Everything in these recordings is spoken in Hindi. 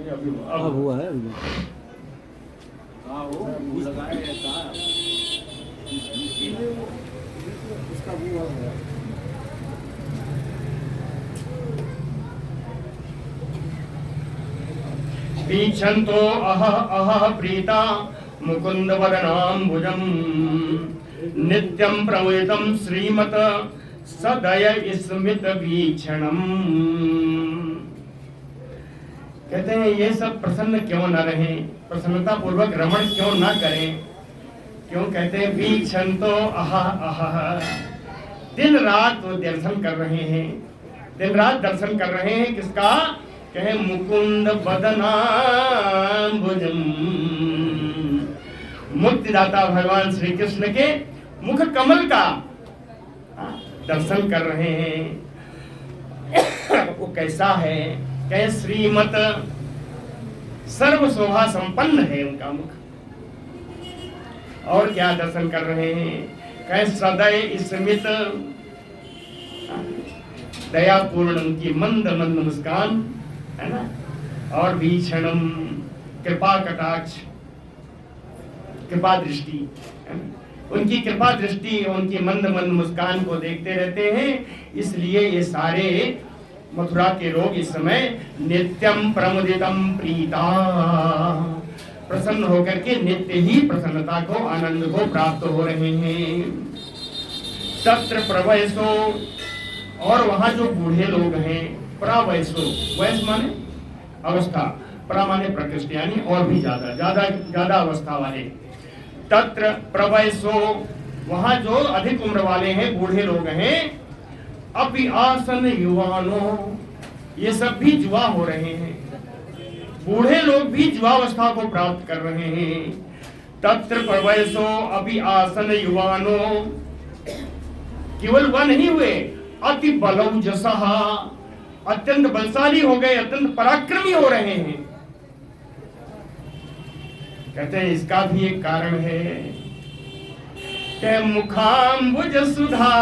अब हुआ है अभी। वीक्षन्तो अह अह प्रीता मुकुंद वदनाम्बुजं नित्यं प्रमुदितं श्रीमत सदय स्मित वीक्षणम। कहते हैं ये सब प्रसन्न क्यों न रहे, प्रसन्नता पूर्वक रमण क्यों न करें। क्यों कहते हैं वीक्षन्तो अह अह, दिन रात वो दर्शन कर रहे हैं, दिन रात दर्शन कर रहे हैं। किसका? कहे मुकुंद बदनाम्बुजम, मुक्तिदाता भगवान श्री कृष्ण के मुख कमल का दर्शन कर रहे हैं। वो कैसा है? कहे श्रीमत, सर्व शोभा संपन्न है उनका मुख। और क्या दर्शन कर रहे हैं? कहे सदय स्मित, दयापूर्ण उनकी मंद मंद मुस्कान है ना। और भीषणम, कृपा कटाक्ष, कृपा दृष्टि, उनकी कृपा दृष्टि, उनकी मंद मंद मुस्कान को देखते रहते हैं। इसलिए ये सारे मथुरा के लोग इस समय नित्यम प्रमुदितम प्रीता, प्रसन्न होकर के नित्य ही प्रसन्नता को, आनंद को प्राप्त हो रहे हैं। तत्र प्रवयसो, और वहां जो बूढ़े लोग हैं, प्रवयसो, वयस माने अवस्था, प्र माने प्रकृष्ट, यानी और भी ज्यादा ज्यादा ज्यादा अवस्था वाले। तत्र प्रवयसो, वहां जो अधिक उम्र वाले हैं, बूढ़े लोग हैं। अपि आसन युवानो, ये सब भी जुआ हो रहे हैं, बूढ़े लोग भी जुआवस्था को प्राप्त कर रहे हैं। तत्र प्रवयसो अपि आसन युवानो, केवल वह नहीं हुए, अति बलौजसः, अत्यंत बलशाली हो गए, अत्यंत पराक्रमी हो रहे हैं। कहते हैं इसका भी एक कारण है कि मुखाम्बुज सुधा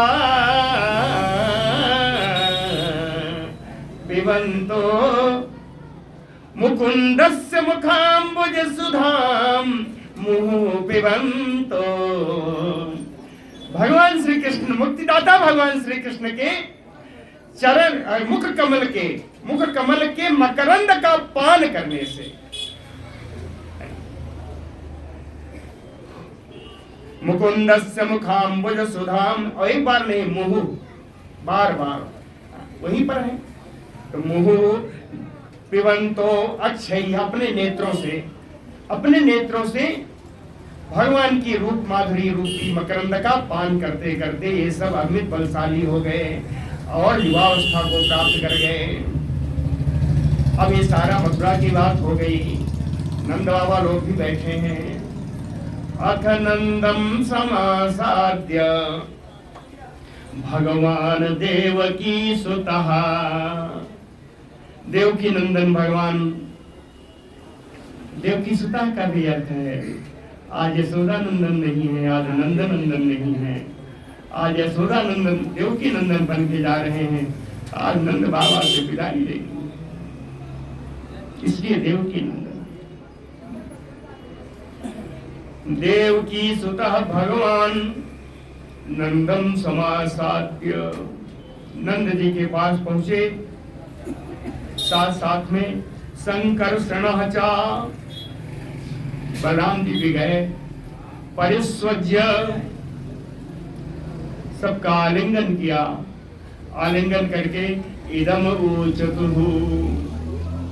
पिबन्तो, मुकुंदस्य मुखाम्बुज सुधाम मुहुः पिबन्तो। भगवान श्री कृष्ण, मुक्तिदाता भगवान श्री कृष्ण के चरण, मुख कमल के मकरंद का पान करने से, मुकुंदस्य मुखाम्बुज सुधाम, और एक बार नहीं, मुहुः, बार बार वहीं पर है। तो मुहुः पिबन्तो अक्षय, अपने नेत्रों से भगवान की रूप माधुरी रूपी मकरंद का पान करते करते ये सब अमित बलशाली हो गए और युवावस्था को प्राप्त कर गए। अब ये सारा मथुरा की बात हो गई। नंद बाबा लोग भी बैठे हैं। अथ नंदम समासाद्य भगवान देवकी सुतः, देवकी नंदन भगवान, देवकी सुतः का भी अर्थ है आज यशोदा नंदन नहीं है, आज नंदन नंदन नहीं है, आज यशोदा नंदन देवकी नंदन बन के जा रहे हैं। आज नंद बाबा से विदाई लेंगे, इसलिए देवकी नंदन। देवकी सुतः भगवान नंदम समासाद्य, नंद जी के पास पहुंचे, साथ साथ में संकर्षणः च, बलराम जी भी गए। परिस्वज्य, सबका आलिंगन किया, आलिंगन करके इदम ऊचतुः,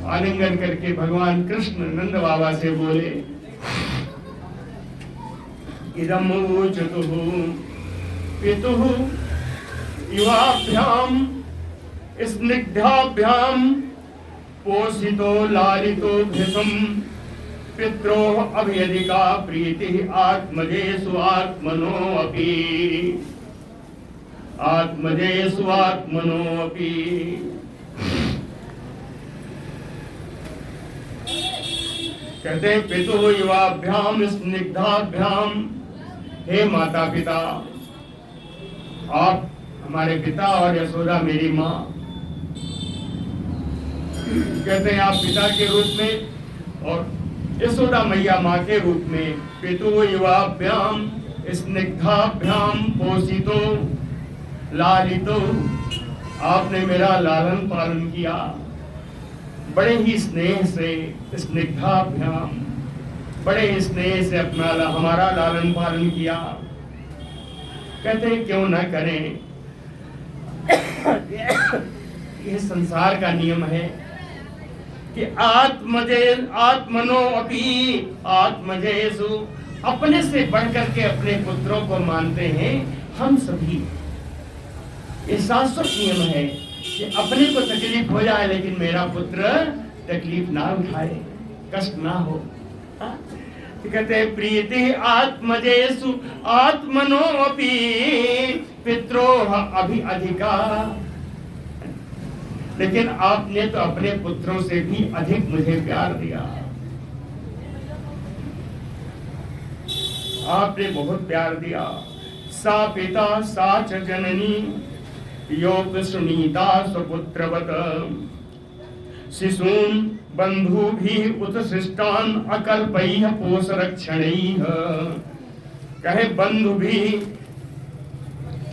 आलिंगन करके भगवान कृष्ण नंद बाबा से बोले इदम ऊचतुः पितुः युवाभ्याम स्निग्धाभ्याम पोषितो लालितो भृशं पित्रोः अभयदिका प्रीतिः आत्मजेषु आत्मनो अपि, आत्मजेषु आत्मनो अपि। कहते हैं पितुः युवाभ्याम स्निग्धाभ्याम, हे माता पिता, आप हमारे पिता और यशोदा मेरी माँ, कहते हैं आप पिता के रूप में और यशोदा मैया माँ के रूप में पितु युवाभ्याम स्निग्धाभ्याम पोषितो लालितो, आपने मेरा लालन पालन किया बड़े ही स्नेह से, स्निग्धाभ्याम बड़े ही स्नेह से अपना हमारा लालन पालन किया। कहते हैं क्यों न करें, यह संसार का नियम है कि आत्मनो अपि आत्मजेषु, अपने से बढ़कर के अपने पुत्रों को मानते हैं हम सभी। ये शाश्वत नियम है कि अपने को तकलीफ हो जाए लेकिन मेरा पुत्र तकलीफ ना उठाए, कष्ट ना हो। कहते हैं प्रीति आत्मजेषु आत्मनो अपि पित्रोः अभि अधिका, लेकिन आपने तो अपने पुत्रों से भी अधिक मुझे प्यार दिया, आपने बहुत प्यार दिया। सा पिता सा च जननी योग सुनीता सुपुत्रवत, शिशून् बंधुभिः उत्सृष्टान् अकल्पैः पोषरक्षणैः। कहे बंधु भी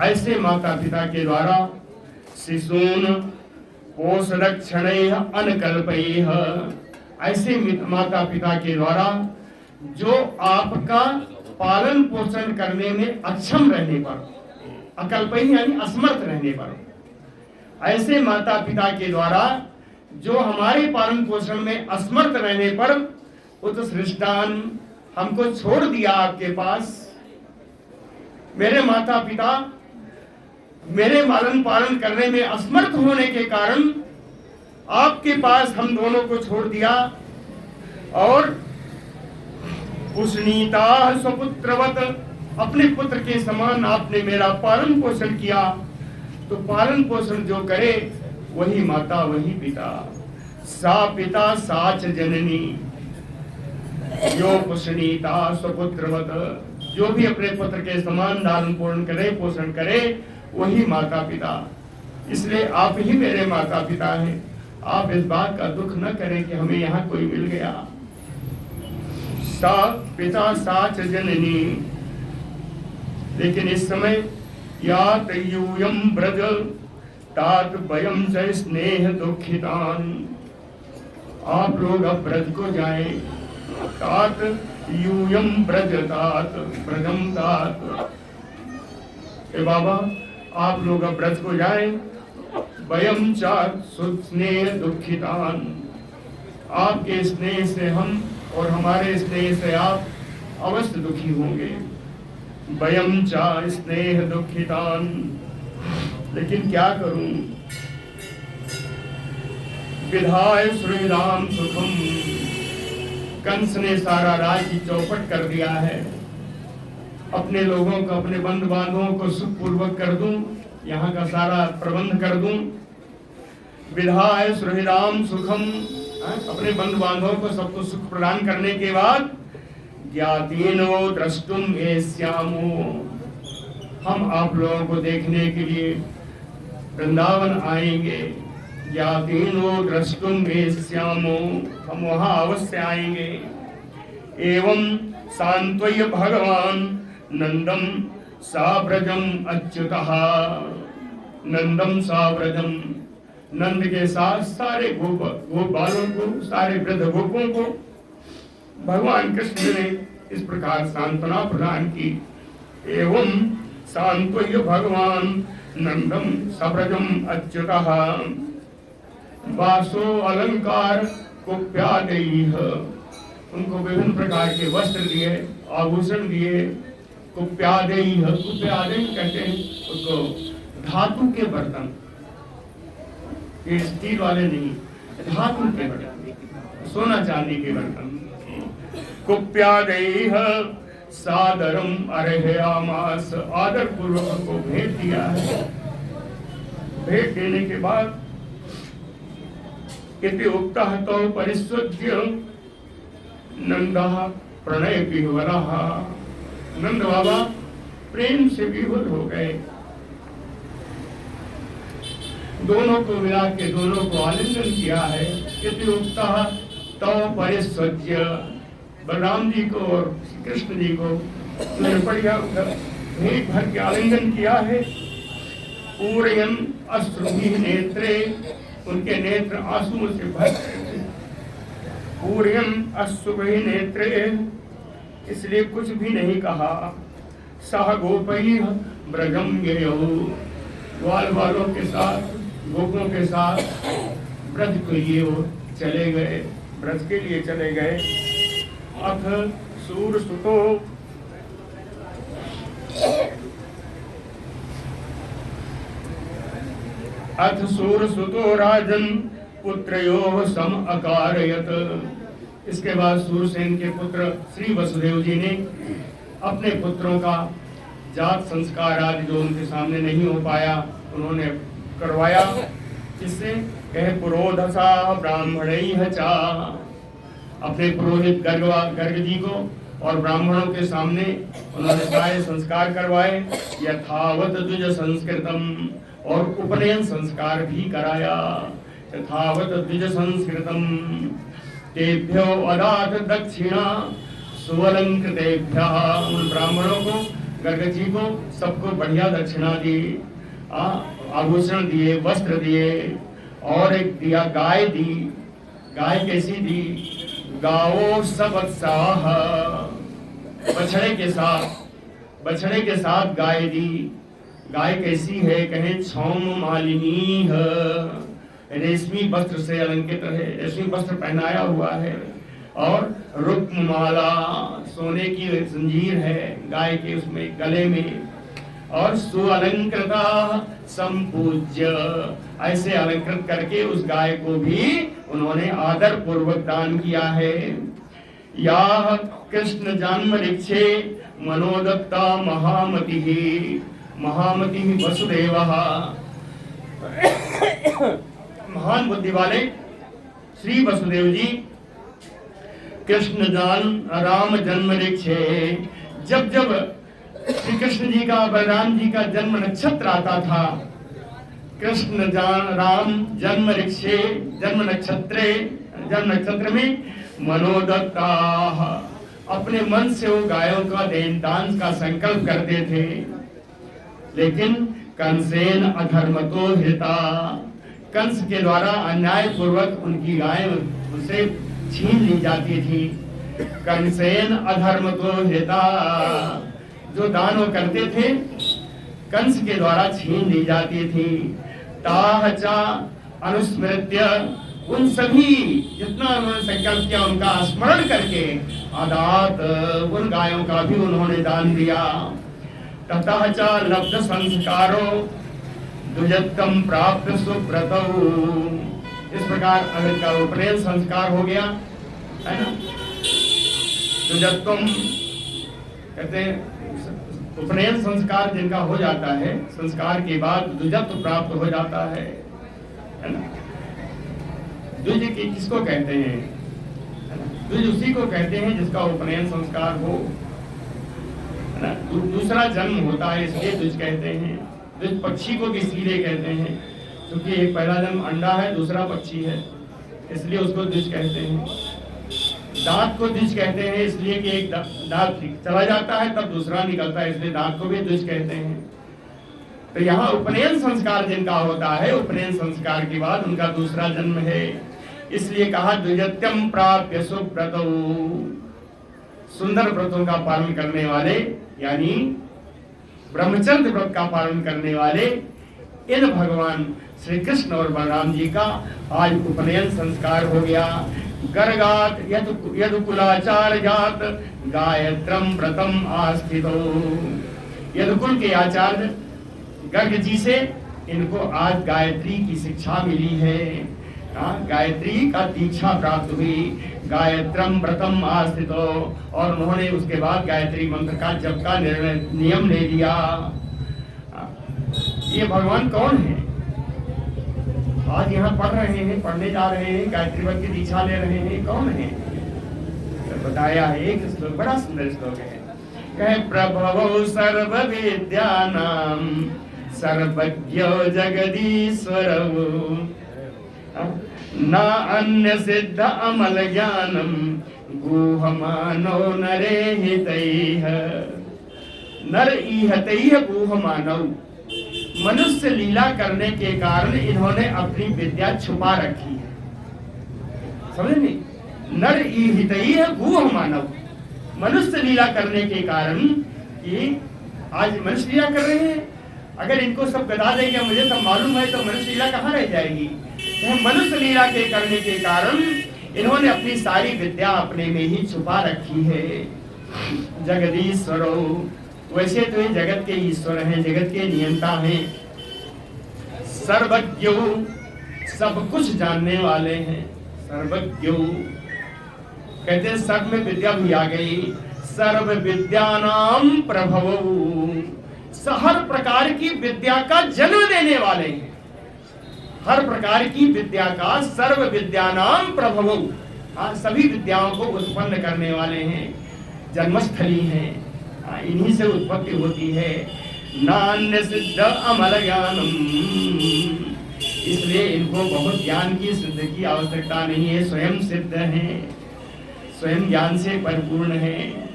ऐसे माता पिता के द्वारा, शिशून् पोषरक्षणैः अनकल्पैः, ऐसे माता पिता के द्वारा जो आपका पालन पोषण करने में अक्षम रहने पर, अकल्पैः यानी असमर्थ रहने पर, ऐसे माता पिता के द्वारा जो हमारे पालन पोषण में असमर्थ रहने पर उत्सृष्टान, हमको छोड़ दिया आपके पास। मेरे माता पिता मेरे लालन पालन करने में असमर्थ होने के कारण आपके पास हम दोनों को छोड़ दिया, और पुष्णीता स्वपुत्रवत, अपने पुत्र के समान आपने मेरा पालन पोषण किया। तो पालन पोषण जो करे वही माता वही पिता। सा पिता सा च जननी यो पुष्णीता स्वपुत्रवत, जो भी अपने पुत्र के समान लालन पालन करे पोषण करे वही माता पिता। इसलिए आप ही मेरे माता पिता हैं। आप इस बात का दुख न करें कि हमें यहाँ कोई मिल गया। सा पिता सा च जननी, लेकिन इस समय या तयूयम ब्रज तात वयम च स्नेह दुखितान, आप लोग अब ब्रज को जाएं। तात यूयम ब्रज तात ब्रजम तात, ए बाबा आप लोग अब ब्रज को जाएं। वयम च स्नेह दुखितान, आपके स्नेह से हम और हमारे स्नेह से आप अवश्य दुखी होंगे। वयम च स्नेह दुखितान, लेकिन क्या करूं, विधाय श्रीराम सुखम, कंस ने सारा राज्य चौपट कर दिया है। अपने लोगों को, अपने बंधु बांधवों को सुख पूर्वक कर दूं, यहाँ का सारा प्रबंध कर दूं। विधाय श्रीराम सुखम, अपने बंधु बांधवों को सबको सुख प्रदान करने के बाद ज्ञातीनो द्रष्टुम एष्यामो, हम आप लोगों को देखने के लिए वृंदावन आएंगे। ज्ञातीनो द्रष्टुम एष्यामो, हम वहां अवश्य आएंगे। एवं सांत्वय भगवान नंदम साव्रजम अच्युतः, नंदम साव्रजम, नंद के साथ सारे गोप बालों को, सारे वृद्ध गोपों को भगवान कृष्ण ने इस प्रकार सांत्वना प्रदान की। एवं सांत्वय भगवान नंदम सव्रजम अच्युतः, वासो अलंकार कुप्यादैः, उनको विभिन्न प्रकार के वस्त्र दिए, आभूषण दिए। कुप्यादैः, कुप्यादैः कहते हैं उसको धातु के बर्तन, ये स्टील वाले नहीं, धातु के बर्तन, सोना चांदी के बर्तन। कुप्यादैः सादरम अर्हयामास, आदर पूर्वक को भेंट दिया है। भेंट देने के बाद इति उक्तः तो परिस्वज्य नंदः प्रणय विह्वलः, नंद बाबा प्रेम से विह्वल हो गए। दोनों को मिला के दोनों को आलिंगन किया है। इति उक्तः तौ परिस्वज्य, बलराम जी को और कृष्ण जी को बढ़िया भेंट भर के आलिंगन किया है। पूरयन् अश्रुभिः नेत्रे, उनके नेत्र आंसुओं से भर गए। पूरयन् अश्रुभिः नेत्रे, इसलिए कुछ भी नहीं कहा। सह गोपैः ब्रजं ययौ, ग्वाल वालों के साथ, गोपों के साथ ब्रज के लिए वो चले गए, ब्रज के लिए चले गए। अथ सूरसुतो, अथ सूरसुतो राजन पुत्रयोः सम अकारयत। इसके बाद सूरसेन के पुत्र श्री वसुदेव जी ने अपने पुत्रों का जात संस्कार आदि जो उनके सामने नहीं हो पाया उन्होंने करवाया। जिससे कहे पुरोधसा ब्राह्मणैः चा, अपने पुरोहित गर्ग जी को और ब्राह्मणों के सामने उन्होंने सारे संस्कार करवाए। यथावत द्विज संस्कृतम, और उपनयन संस्कार भी कराया। यथावत द्विज संस्कृतम तेभ्यो अदात दक्षिणा सुअलंकृतेभ्यः, उन ब्राह्मणों को गर्ग जी को सबको बढ़िया दक्षिणा दी, आभूषण दिए, वस्त्र दिए, और एक दिया गाय दी। गाय कैसी दी? गावो सवत्साह, बछड़े के साथ गाय दी। गाय कैसी है? कहें छौम मालिनी है, रेशमी वस्त्र से अलंकृत है, रेशमी वस्त्र पहनाया हुआ है, और रुक्ममाला, सोने की जंजीर है गाय के उसमें गले में, और सुअलंकृता संपूज्य, ऐसे अलंकृत करके उस गाय को भी उन्होंने आदर पूर्वक दान किया है। या कृष्ण जन्म रिक्षे मनोदत्ता महामति, महामति वसुदेव, महान बुद्धि वाले श्री वसुदेव जी कृष्ण राम जन्म रिक्षे, जब जब श्री कृष्ण जी का बलराम जी का जन्म नक्षत्र आता था, कृष्ण राम जन्म रिक्षे, जन्म नक्षत्र में मनोदत्ता, अपने मन से वो गायों का दान का संकल्प करते थे। लेकिन कंसेन अधर्मतो हृता, कंस के द्वारा अन्याय पूर्वक उनकी गाय उनसे छीन ली जाती थी। कंसेन अधर्मतो हृता, जो दान वो करते थे कंस के द्वारा छीन ली जाती थी। ताहचा अनुस्मृत्य, उन सभी जितना उन्होंने संकल्प किया उनका स्मरण करके आदात, उन गायों का भी उन्होंने दान दिया। ततः च लब्ध संस्कारो द्विजत्वं प्राप्त सुव्रतौ, इस प्रकार अगर का उपनयन संस्कार हो गया है ना, द्विजत्वम कहते हैं उपनयन संस्कार जिनका हो जाता है, संस्कार के बाद द्विजत्व प्राप्त हो जाता है ना। द्विज किसको कहते हैं? द्विज उसी को कहते हैं जिसका उपनयन संस्कार हो, है ना। दूसरा जन्म होता है इसलिए द्विज कहते हैं। द्विज पक्षी को भी सीधे कहते हैं, क्योंकि एक पहला जन्म अंडा है, दूसरा पक्षी है, इसलिए उसको द्विज कहते हैं। दांत को द्विज कहते हैं इसलिए कि एक दांत चला जाता है तब दूसरा निकलता है, इसलिए दांत को भी द्विज कहते हैं। तो यहाँ उपनयन संस्कार जिनका होता है, उपनयन संस्कार के बाद उनका दूसरा जन्म है, इसलिए कहा द्विजत्यम प्राप्य सुव्रतौ, सुंदर व्रतों का पालन करने वाले, यानी ब्रह्मचर्य व्रत का पालन करने वाले इन भगवान श्री कृष्ण और बलराम जी का आज उपनयन संस्कार हो गया। गर्गात यदुकुलाचार जात गायत्रम व्रतम आस्थितो, यदुकुल के आचार्य गर्ग जी से इनको आज गायत्री की शिक्षा मिली है, गायत्री का दीक्षा प्राप्त हुई। गायत्रम व्रतम आस्थितो, और उन्होंने उसके बाद गायत्री मंत्र का जप का नियम ले लिया। ये भगवान कौन है? आज यहाँ पढ़ रहे हैं, पढ़ने जा रहे हैं, गायत्री मंत्र की दीक्षा ले रहे हैं, कौन है? तो बताया है एक श्लोक, बड़ा सुंदर श्लोक है। कहे प्रभवो सर्व विद्यानाम सर्वज्ञ जगदीश्वर न अन्य सिद्ध अमल ज्ञानम गुह मानव नरे हितैह। नर इहतैह गुह मानव, मनुष्य लीला करने के कारण इन्होंने अपनी विद्या छुपा रखी है। समझ नहीं? नर इहतैह गुह मानव, मनुष्य लीला करने के कारण कि आज मनुष्य लीला कर रहे हैं, अगर इनको सब बता देंगे मुझे सब मालूम है तो मनुष्य लीला कहाँ रह जाएगी। मनुष्य लीला के करने के कारण इन्होंने अपनी सारी विद्या अपने में ही छुपा रखी है। जगदीश्वरो, वैसे तो ये जगत के ईश्वर हैं, जगत के नियंता हैं। सर्वज्ञ, सब कुछ जानने वाले हैं। सर्वज्ञ कहते हैं सर्व में विद्या भी आ गई। सर्व विद्यानाम प्रभवो, हर प्रकार की विद्या का जन्म देने वाले हैं। हर प्रकार की विद्या का, सर्व विद्यानाम प्रभवो, सभी विद्याओं को उत्पन्न करने वाले हैं। जन्मस्थली हैं, इन्हीं से उत्पत्ति होती है। नान्य सिद्ध अमल ज्ञानम, इसलिए इनको बहुत ज्ञान की सिद्ध की आवश्यकता नहीं है, स्वयं सिद्ध हैं, स्वयं ज्ञान से परिपूर्ण है।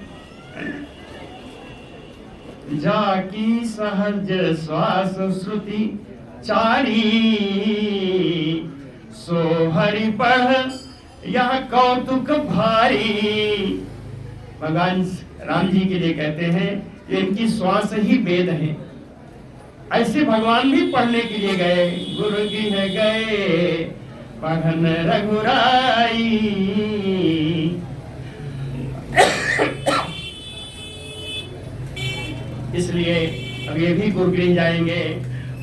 जाकी सहज श्वास श्रुति चारी, सो हरि पढ़ यह कौतुक भारी। भगवान राम जी के लिए कहते हैं कि इनकी श्वास ही वेद है। ऐसे भगवान भी पढ़ने के लिए गए, गुरु गिर गए पढ़न रघुराई। इसलिए अब ये भी गुरुगृह जाएंगे।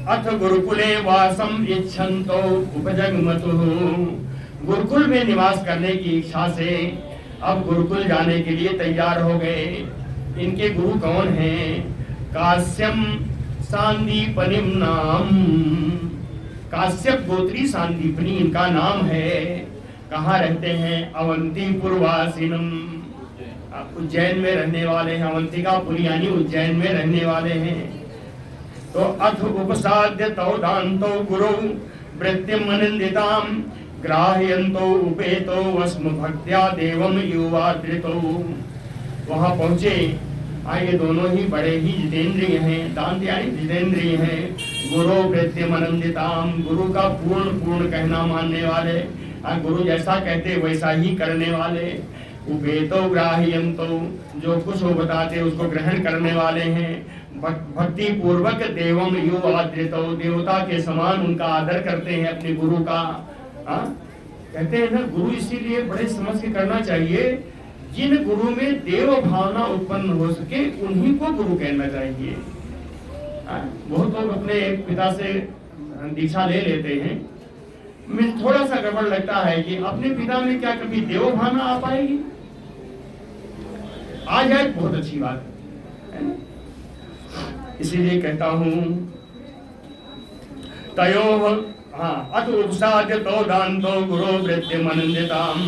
अथ गुरुकुले वासम इच्छन्तो उपजगमतु, गुरुकुल में निवास करने की इच्छा से अब गुरुकुल जाने के लिए तैयार हो गए। इनके गुरु कौन हैं? काश्यम सांदीपनिम नाम, काश्यप गोत्री सांदीपनी इनका नाम है। कहाँ रहते हैं? अवंतीपुर वासिनम, उज्जैन में रहने वाले हैं। अवंतिका पुरी यानी उज्जैन में रहने वाले हैं। तो अथ उपसाद्य तौ दान्तो गुरु वृत्तिम अनिंदिताम, ग्राह्यन्तो उपेतो वस्म भक्त्या देवम युवादृतो। वहां पहुंचे, ये दोनों ही बड़े ही जितेंद्रिय हैं, दांत यानी जितेंद्रिय हैं। गुरु वृत्तिम अनिंदिताम, गुरु का पूर्ण कहना मानने वाले, गुरु जैसा कहते वैसा ही करने वाले। उपेतो ग्राह्यन्तो, जो कुछ वो बताते उसको ग्रहण करने वाले हैं। भक्ति पूर्वक देवम युवादृतो, देवता के समान उनका आदर करते हैं अपने गुरु का। कहते हैं ना, गुरु इसीलिए बड़े समझ के करना चाहिए, जिन गुरु में देव भावना उत्पन्न हो सके उन्हीं को गुरु कहना चाहिए। बहुत लोग अपने पिता से दीक्षा ले लेते हैं, मुझे थोड़ा सा गड़बड़ लगता है कि अपने पिता में क्या कभी देव भावना आ पाएगी? आ जाए बहुत अच्छी बात है ना? इसीलिए कहता हूं तयोः अथ उपसाद्य तौ दान्तो गुरो वृत्तिमनन्दिताम्,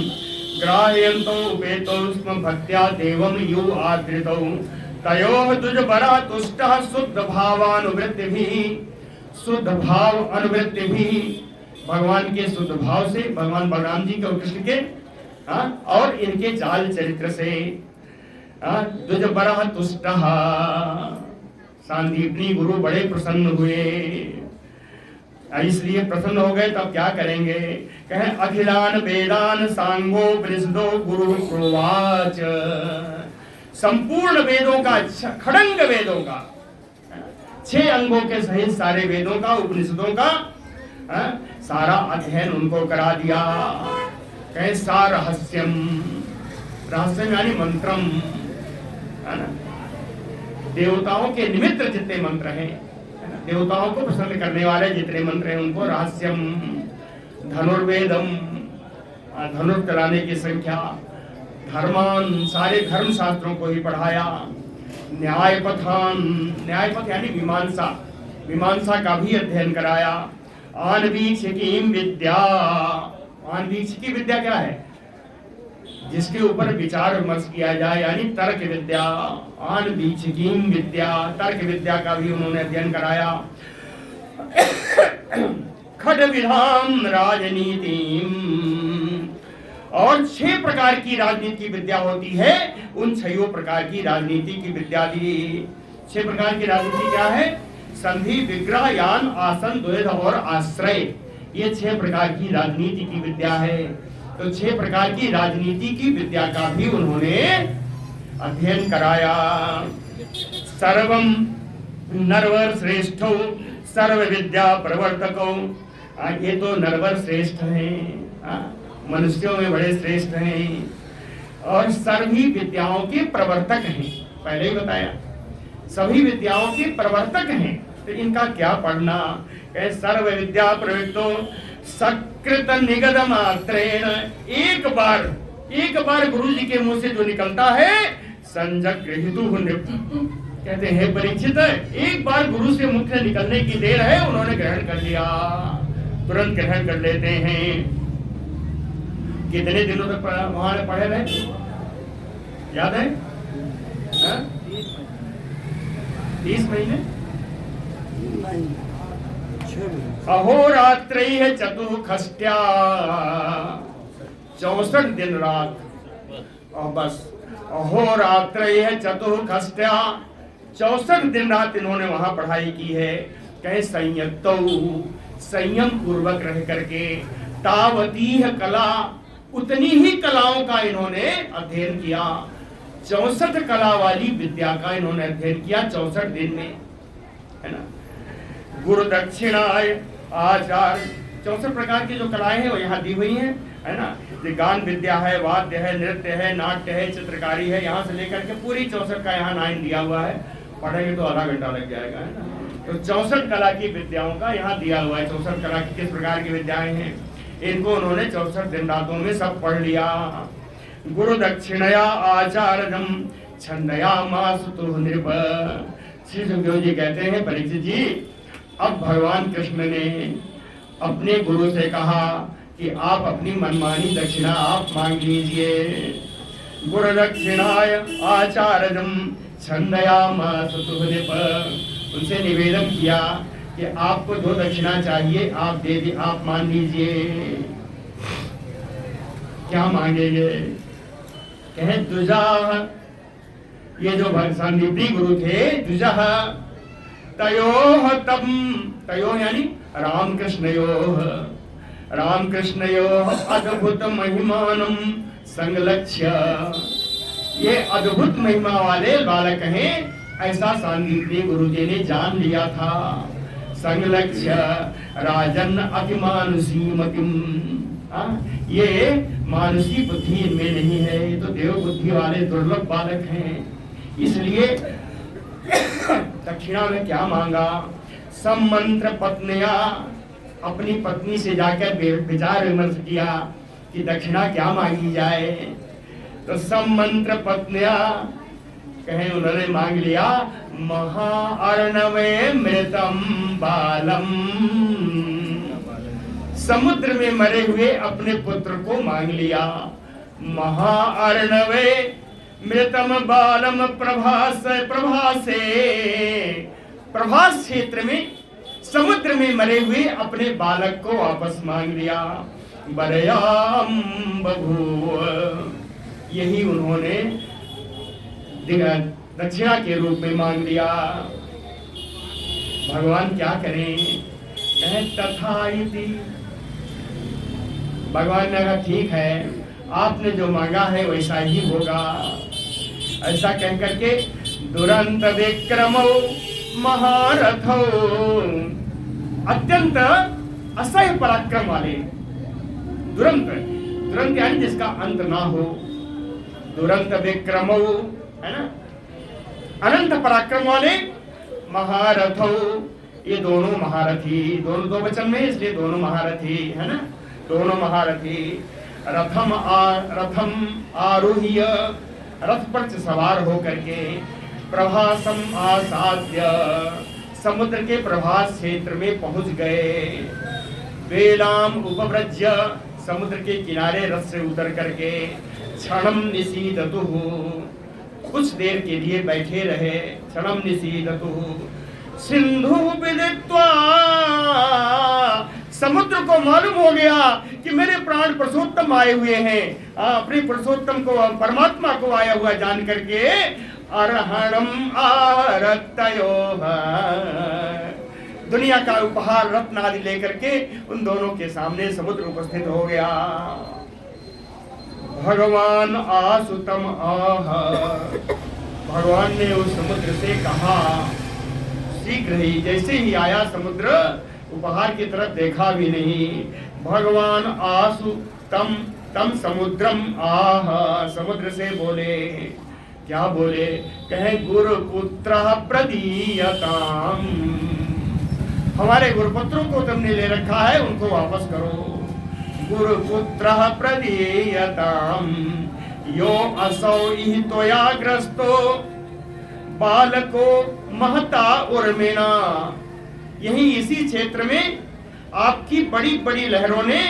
ग्राह्यन्तो उपेतो स्म भक्त्या देवं यु आदृतौ। तयोः दुजबरा तुष्टः शुद्ध भावानुवृत्तिभिः, शुद्ध भाव अनुवृत्तिभिः, भगवान के शुद्ध भाव से, भगवान बलराम जी के कृष्ण के और इनके चाल चरित्र से। दुजबरा तुष्टः, सांदीपनी गुरु बड़े प्रसन्न हुए। इसलिए प्रसन्न हो गए, तब क्या करेंगे? कहे अखिलान वेदान सांगो वृषदो गुरु प्रोवाच, संपूर्ण वेदों का, खड़ंग वेदों का, 6 अंगों के सहित सारे वेदों का, उपनिषदों का सारा अध्ययन उनको करा दिया। कहे सा रहस्यम, रहस्यम यानी मंत्रम, है ना? देवताओं के निमित्त जितने मंत्र हैं, देवताओं को प्रसन्न करने वाले जितने मंत्र हैं उनको रहस्यम। धनुर्वेदम, धनुष चलाने की संख्या। धर्मान, सारे धर्म शास्त्रों को ही पढ़ाया। न्यायपथान, न्यायपथ यानी मीमांसा, मीमांसा का भी अध्ययन कराया। आनवीक्षिकी विद्या, आनवीक्षिकी विद्या क्या है? जिसके ऊपर विचार विमर्श किया जाए, यानी तर्क विद्या, आन बीचकीम विद्या, तर्क विद्या का भी उन्होंने अध्ययन कराया। खड विधाम राजनीति, और 6 प्रकार की राजनीति की विद्या होती है, उन 6 प्रकार की राजनीति की विद्या दी। 6 प्रकार की राजनीति क्या है? संधि, विग्रह, यान, आसन, द्वैध और आश्रय, ये 6 प्रकार की राजनीति की विद्या है। तो 6 प्रकार की राजनीति की विद्या का भी उन्होंने अध्ययन कराया। सर्वम नरवर श्रेष्ठो सर्व विद्या प्रवर्तको, ये तो नरवर श्रेष्ठ हैं, मनुष्यों में बड़े श्रेष्ठ हैं, और सभी विद्याओं के प्रवर्तक हैं। पहले ही बताया सभी विद्याओं के प्रवर्तक हैं, तो इनका क्या पढ़ना? सर्व विद्या प्रवृत्तो सकृत निगद मात्रेण, एक बार गुरु जी के मुंह से जो निकलता है, संजक गृहीतु कहते हैं परीक्षित, एक बार गुरु से मुख से निकलने की देर है, उन्होंने ग्रहण कर लिया, तुरंत ग्रहण कर लेते हैं। कितने दिनों तक वहां पढ़े रहे, याद है? 30 महीने। अहोरात्रैः चतुःखष्ट्या, 64 दिन रात, और बस अहोरात्रैः चतुःखष्ट्या, 64 दिन रात इन्होंने वहां पढ़ाई की है। कहे संयतो, संयम पूर्वक रह करके, तावती कला, उतनी ही कलाओं का इन्होंने अध्ययन किया। 64 कला वाली विद्या का इन्होंने अध्ययन किया 64 दिन में, है ना। गुरु दक्षिणाय आचार, 64 प्रकार की जो कलाएं हैं वो यहाँ दी हुई हैं, है ना। गान विद्या है, वाद्य है, नृत्य है, नाट्य है, चित्रकारी है, यहाँ से लेकर के पूरी 64 का यहाँ 9 दिया हुआ है। पढ़ेंगे तो आधा घंटा लग जाएगा, है ना। तो 64 कला की विद्याओं का यहाँ दिया हुआ है। 64 कला की किस प्रकार की विद्याएं हैं, इनको उन्होंने 64 दिन रातों में सब पढ़ लिया। गुरु दक्षिणया आचार्यम छंदया मासुतु नृप, श्री सुखदेव जी कहते हैं परीक्षित जी, अब भगवान कृष्ण ने अपने गुरु से कहा कि आप अपनी मनमानी दक्षिणा आप मांग लीजिए। गुरु दक्षिणाय आचार्यम छंदया मासुतु नृप, उनसे निवेदन किया कि आपको जो दक्षिणा चाहिए आप दे दी, आप मान लीजिए। क्या मांगेंगे? कहे द्विजाः, ये जो संदीपी गुरु थे, द्विजाः तयोः तम, तयोः यानी रामकृष्णयोः, रामकृष्णयोः अद्भुत महिमानम संलक्ष्य, ये अद्भुत महिमा वाले बालक हैं, ऐसा सांदीपनी गुरु जी ने जान लिया था। संलक्ष्य राजन अतिमानुषी मतिम, ये मानुषी बुद्धि इनमें नहीं है, ये तो देव बुद्धि वाले दुर्लभ बालक हैं। इसलिए दक्षिणा में क्या मांगा? सम्मंत्र पत्निया, अपनी पत्नी से जाकर विचार विमर्श किया कि दक्षिणा क्या मांगी जाए। तो सम्मंत्र पत्निया, कहे उन्होंने मांग लिया महाअर्णवे मृतम बालम, समुद्र में मरे हुए अपने पुत्र को मांग लिया। महाअर्णवे मृतम बालम प्रभास, प्रभासे, प्रभास क्षेत्र में समुद्र में मरे हुए अपने बालक को वापस मांग लिया। बरयाम बभूव, यही उन्होंने दक्षिणा के रूप में मांग लिया। भगवान क्या करें? तथा इति, भगवान ने कहा ठीक है, आपने जो मांगा है वैसा ही होगा। ऐसा कह करके दुरंत विक्रमो महारथो, अत्यंत असह्य पराक्रम वाले, दुरंत, दुरंत यानी जिसका अंत ना हो, दुरंत विक्रमो, है ना, अनंत पराक्रम वाले, महारथो, ये दोनों महारथी, दोनों दो वचन में इसलिए दोनों महारथी, है ना, दोनों महारथी। रथम आरोह्य, रथ पर सवार होकर के, प्रभासम आसाद्य, समुद्र के प्रभास क्षेत्र में पहुंच गए। वेलाम उपव्रज्य, समुद्र के किनारे रथ से उतर करके क्षणम निशीदतुः, कुछ देर के लिए बैठे रहे। क्षणम निशीदतुः सिंधु विदित्वा, समुद्र को मालूम हो गया कि मेरे प्राण पुरुषोत्तम आए हुए हैं, अपने पुरुषोत्तम को, परमात्मा को आया हुआ जान करके अरहणम आरतयोः, दुनिया का उपहार रत्न आदि लेकर के उन दोनों के सामने समुद्र उपस्थित हो गया। भगवान आसुतम आह, भगवान ने उस समुद्र से कहा, शीघ्र ही, जैसे ही आया समुद्र उपहार की तरफ देखा भी नहीं। भगवान आसु तम तम समुद्रम आह, समुद्र से बोले, क्या बोले? कहे गुरुपुत्र प्रदीयताम, हमारे गुरुपुत्रों को तुमने ले रखा है, उनको वापस करो। गुरुपुत्र प्रदीयताम यो असौ इहि त्वया ग्रस्तो बालको महता उर्मिना, यही इसी क्षेत्र में आपकी बड़ी बड़ी लहरों ने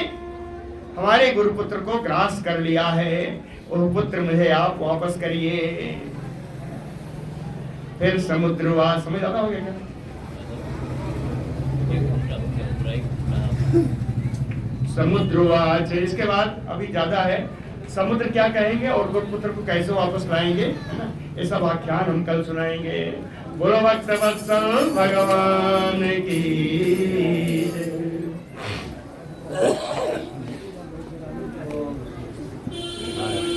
हमारे गुरुपुत्र को ग्रास कर लिया है, वो पुत्र मुझे आप वापस करिए। फिर समुद्रवास, समझ आता हो गया क्या? समुद्रवाच, इसके बाद अभी ज्यादा है, समुद्र क्या कहेंगे और गुरुपुत्र को कैसे वापस लाएंगे, है ना, ये सब आख्यान हम कल सुनाएंगे। बोलो भक्त वत्सल भगवान की।